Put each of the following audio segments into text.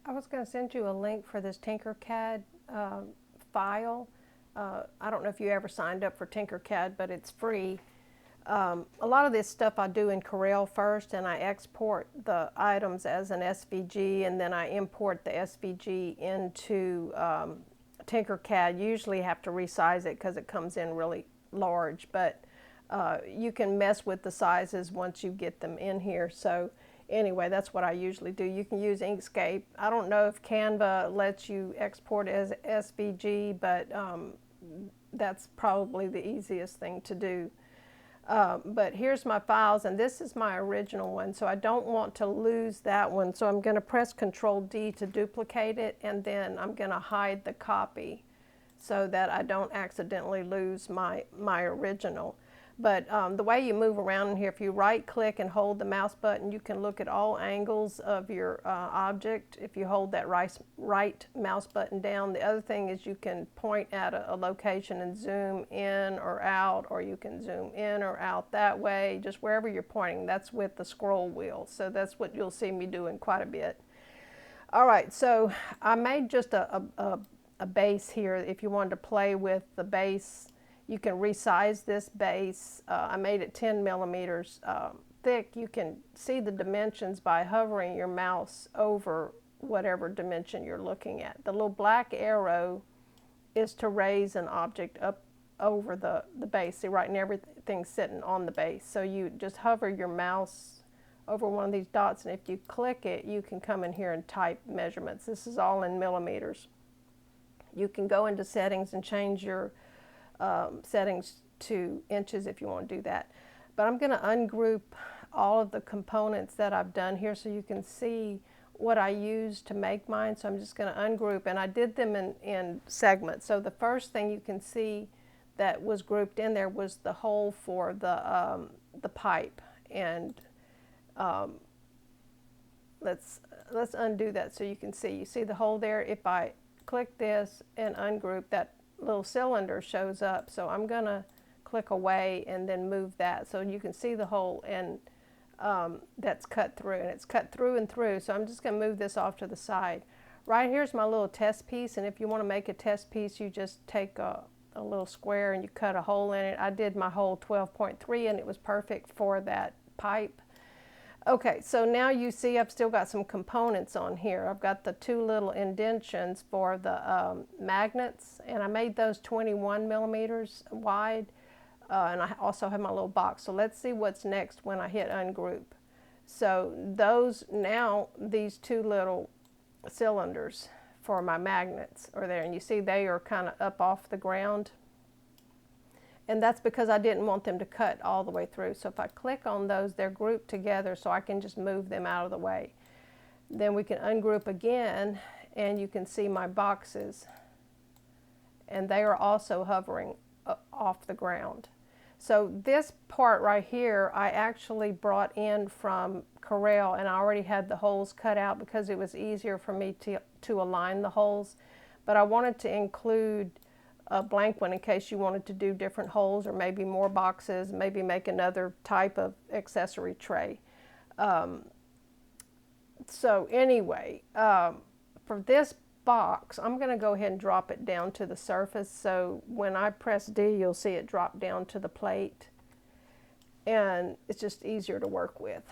I was going to send you a link for this Tinkercad file. I don't know if you ever signed up for Tinkercad, but it's free. A lot of this stuff I do in Corel first, and I export the items as an SVG, and then I import the SVG into Tinkercad. Usually have to resize it because it comes in really large, but you can mess with the sizes once you get them in here. So anyway, that's what I usually do. You can use Inkscape. I don't know if Canva lets you export as SVG, but that's probably the easiest thing to do. But here's my files, and this is my original one, so I don't want to lose that one. So I'm going to press Control D to duplicate it, and then I'm going to hide the copy so that I don't accidentally lose my original. But the way you move around in here, if you right click and hold the mouse button, you can look at all angles of your object if you hold that right mouse button down. The other thing is you can point at a location and zoom in or out, or you can zoom in or out that way, just wherever you're pointing. That's with the scroll wheel. So that's what you'll see me doing quite a bit. All right, so I made just a base here. If you wanted to play with the base, you can resize this base. I made it 10 millimeters thick. You can see the dimensions by hovering your mouse over whatever dimension you're looking at. The little black arrow is to raise an object up over the base. See, right now everything's sitting on the base. So you just hover your mouse over one of these dots, and if you click it, you can come in here and type measurements. This is all in millimeters. You can go into settings and change your settings to inches if you want to do that. But I'm going to ungroup all of the components that I've done here so you can see what I used to make mine. So I'm just going to ungroup, and I did them in segments. So the first thing you can see that was grouped in there was the hole for the pipe, and let's undo that so you can see. You see the hole there? If I click this and ungroup, that little cylinder shows up. So I'm going to click away and then move that so you can see the hole, and that's cut through, and it's cut through and through. So I'm just going to move this off to the side. Right here's my little test piece, and if you want to make a test piece, you just take a little square and you cut a hole in it. I did my hole 12.3, and it was perfect for that pipe. Okay, so now you see I've still got some components on here. I've got the two little indentions for the magnets, and I made those 21 millimeters wide, and I also have my little box. So let's see what's next when I hit ungroup. So these two little cylinders for my magnets are there, and you see they are kind of up off the ground. And that's because I didn't want them to cut all the way through. So if I click on those, they're grouped together, so I can just move them out of the way. Then we can ungroup again, and you can see my boxes. And they are also hovering off the ground. So this part right here, I actually brought in from Corel, and I already had the holes cut out because it was easier for me to align the holes. But I wanted to include a blank one in case you wanted to do different holes or maybe more boxes, maybe make another type of accessory tray. So anyway, for this box, I'm going to go ahead and drop it down to the surface. So when I press D, you'll see it drop down to the plate, and it's just easier to work with.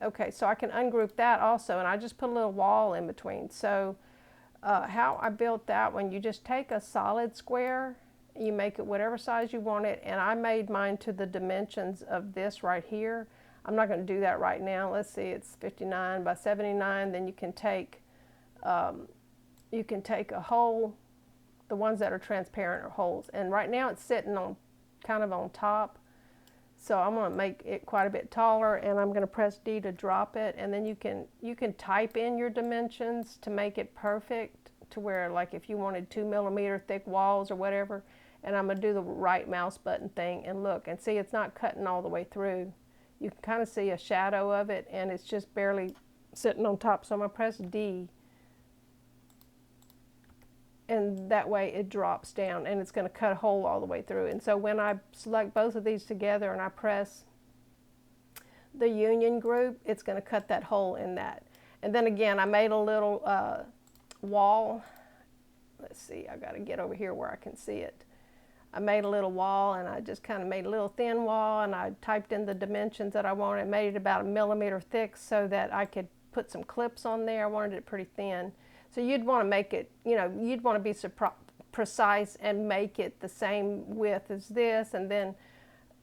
Okay, so I can ungroup that also, and I just put a little wall in between. So how I built that one, you just take a solid square, you make it whatever size you want it, and I made mine to the dimensions of this right here. I'm not going to do that right now. Let's see, it's 59 by 79. Then you can take a hole. The ones that are transparent are holes, and right now it's sitting on kind of on top. So I'm going to make it quite a bit taller, and I'm going to press D to drop it, and then you can type in your dimensions to make it perfect to where, like, if you wanted 2 millimeter thick walls or whatever. And I'm going to do the right mouse button thing and look and see it's not cutting all the way through. You can kind of see a shadow of it, and it's just barely sitting on top. So I'm going to press D, and that way it drops down, and it's going to cut a hole all the way through. And so when I select both of these together and I press the union group, it's going to cut that hole in that. And then again, I made a little wall. Let's see, I got to get over here where I can see it. I made a little wall, and I just kind of made a little thin wall, and I typed in the dimensions that I wanted, made it about 1 millimeter thick so that I could put some clips on there. I wanted it pretty thin. So you'd want to make it, you know, you'd want to be precise and make it the same width as this, and then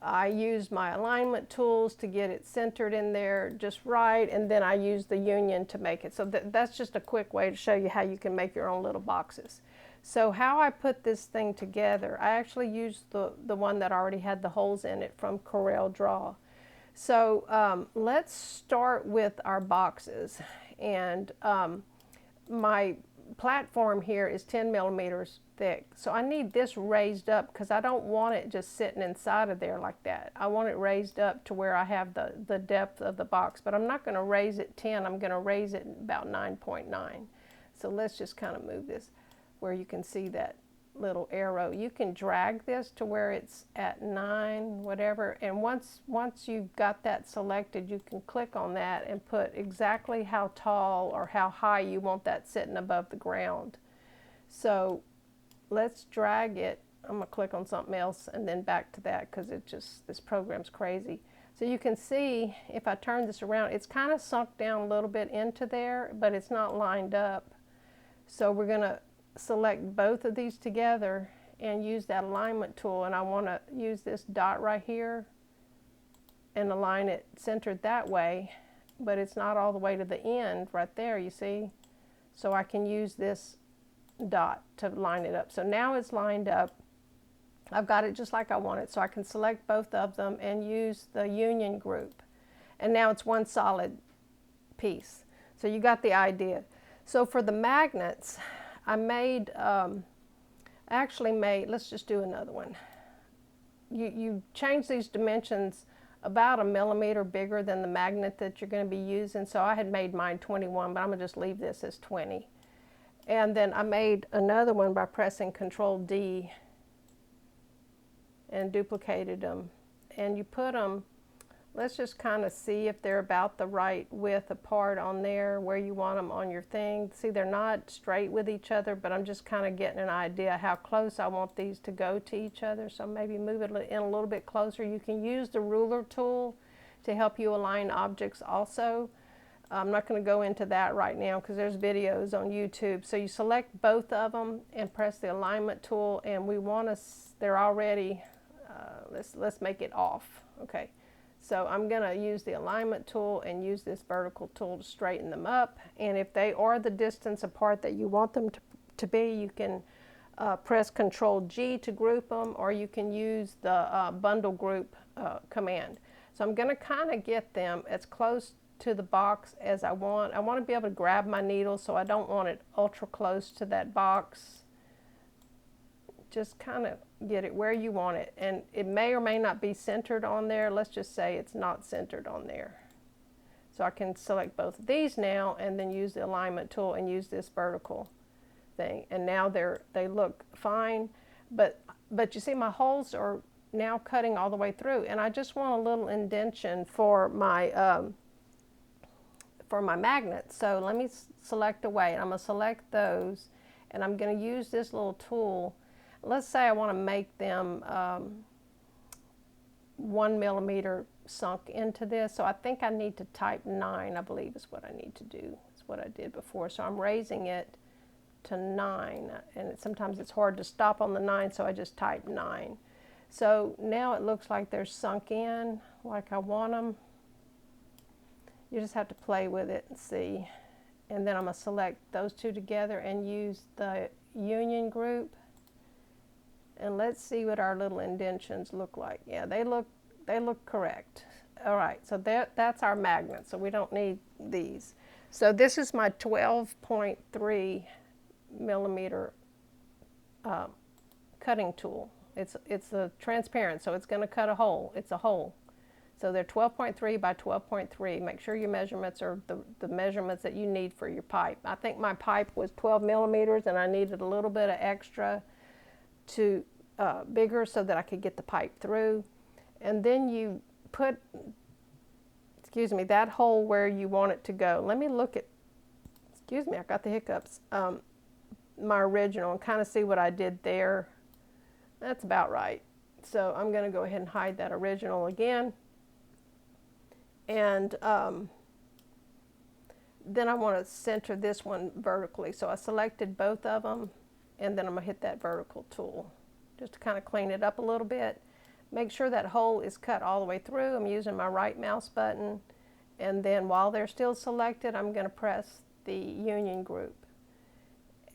I used my alignment tools to get it centered in there just right, and then I used the union to make it. So that's just a quick way to show you how you can make your own little boxes. So how I put this thing together, I actually used the one that already had the holes in it from Corel Draw. So let's start with our boxes. And my platform here is 10 millimeters thick. So I need this raised up because I don't want it just sitting inside of there like that. I want it raised up to where I have the depth of the box, but I'm not going to raise it 10. I'm going to raise it about 9.9. So let's just kind of move this where you can see that little arrow. You can drag this to where it's at 9, whatever, and once you've got that selected, you can click on that and put exactly how tall or how high you want that sitting above the ground. So let's drag it. I'm gonna click on something else and then back to that because this program's crazy. So you can see if I turn this around, it's kind of sunk down a little bit into there, but it's not lined up. So we're gonna select both of these together and use that alignment tool, and I want to use this dot right here and align it centered that way, but it's not all the way to the end right there, you see. So I can use this dot to line it up. So now it's lined up. I've got it just like I want it, so I can select both of them and use the union group, and now it's one solid piece. So you got the idea. So for the magnets, I actually made, let's just do another one. You change these dimensions about 1 millimeter bigger than the magnet that you're going to be using. So I had made mine 21, but I'm going to just leave this as 20. And then I made another one by pressing Control D and duplicated them. And you put them, let's just kind of see if they're about the right width apart on there where you want them on your thing. See, they're not straight with each other, but I'm just kind of getting an idea how close I want these to go to each other. So maybe move it in a little bit closer. You can use the ruler tool to help you align objects also. I'm not going to go into that right now because there's videos on YouTube. So you select both of them and press the alignment tool, and we want to, they're already, let's make it off. Okay. So I'm going to use the alignment tool and use this vertical tool to straighten them up. And if they are the distance apart that you want them to be, you can press Control G to group them, or you can use the bundle group command. So I'm going to kind of get them as close to the box as I want. I want to be able to grab my needle, so I don't want it ultra close to that box. Just kind of get it where you want it, and it may or may not be centered on there. Let's just say it's not centered on there. So I can select both of these now and then use the alignment tool and use this vertical thing, and now they look fine, but you see my holes are now cutting all the way through, and I just want a little indentation for my magnet. So let me select away, and I'm going to select those, and I'm going to use this little tool. Let's say I want to make them 1 millimeter sunk into this. So I think I need to type 9, I believe is what I need to do. It's what I did before. So I'm raising it to 9. And sometimes it's hard to stop on the 9, so I just type 9. So now it looks like they're sunk in like I want them. You just have to play with it and see. And then I'm going to select those two together and use the union group. And let's see what our little indentions look like. Yeah, they look correct. All right, so that's our magnet, so we don't need these. So this is my 12.3 millimeter cutting tool. It's a transparent, so it's going to cut a hole. It's a hole. So they're 12.3 by 12.3. Make sure your measurements are the measurements that you need for your pipe. I think my pipe was 12 millimeters, and I needed a little bit of extra to bigger so that I could get the pipe through. And then you put, that hole where you want it to go. Let me look at, excuse me, I got the hiccups, my original, and kind of see what I did there. That's about right. So I'm going to go ahead and hide that original again. And then I want to center this one vertically. So I selected both of them, and then I'm going to hit that vertical tool just to kind of clean it up a little bit. Make sure that hole is cut all the way through. I'm using my right mouse button, and then while they're still selected, I'm going to press the union group.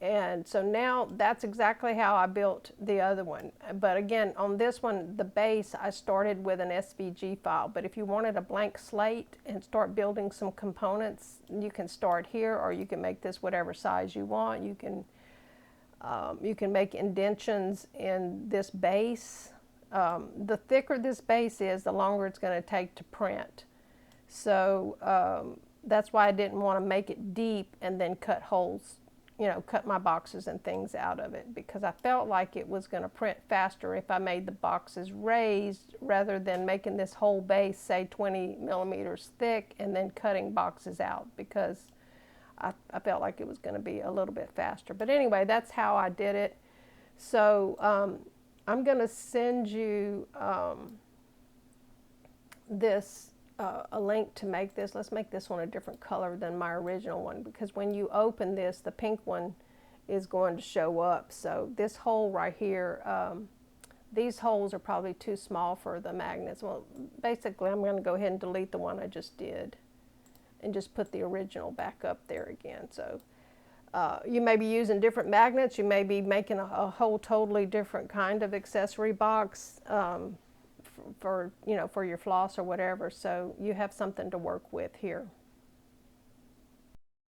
And so now that's exactly how I built the other one. But again, on this one, the base, I started with an SVG file. But if you wanted a blank slate and start building some components, you can start here, or you can make this whatever size you want. You can make indentions in this base. The thicker this base is, the longer it's going to take to print. So that's why I didn't want to make it deep and then cut holes, cut my boxes and things out of it, because I felt like it was going to print faster if I made the boxes raised rather than making this whole base, say 20 millimeters thick, and then cutting boxes out, because I felt like it was going to be a little bit faster. But anyway, that's how I did it. So I'm going to send you a link to make this. Let's make this one a different color than my original one, because when you open this, the pink one is going to show up. So this hole right here, these holes are probably too small for the magnets. Well, basically I'm going to go ahead and delete the one I just did and just put the original back up there again. So you may be using different magnets. You may be making a whole totally different kind of accessory box for your floss or whatever, so you have something to work with here.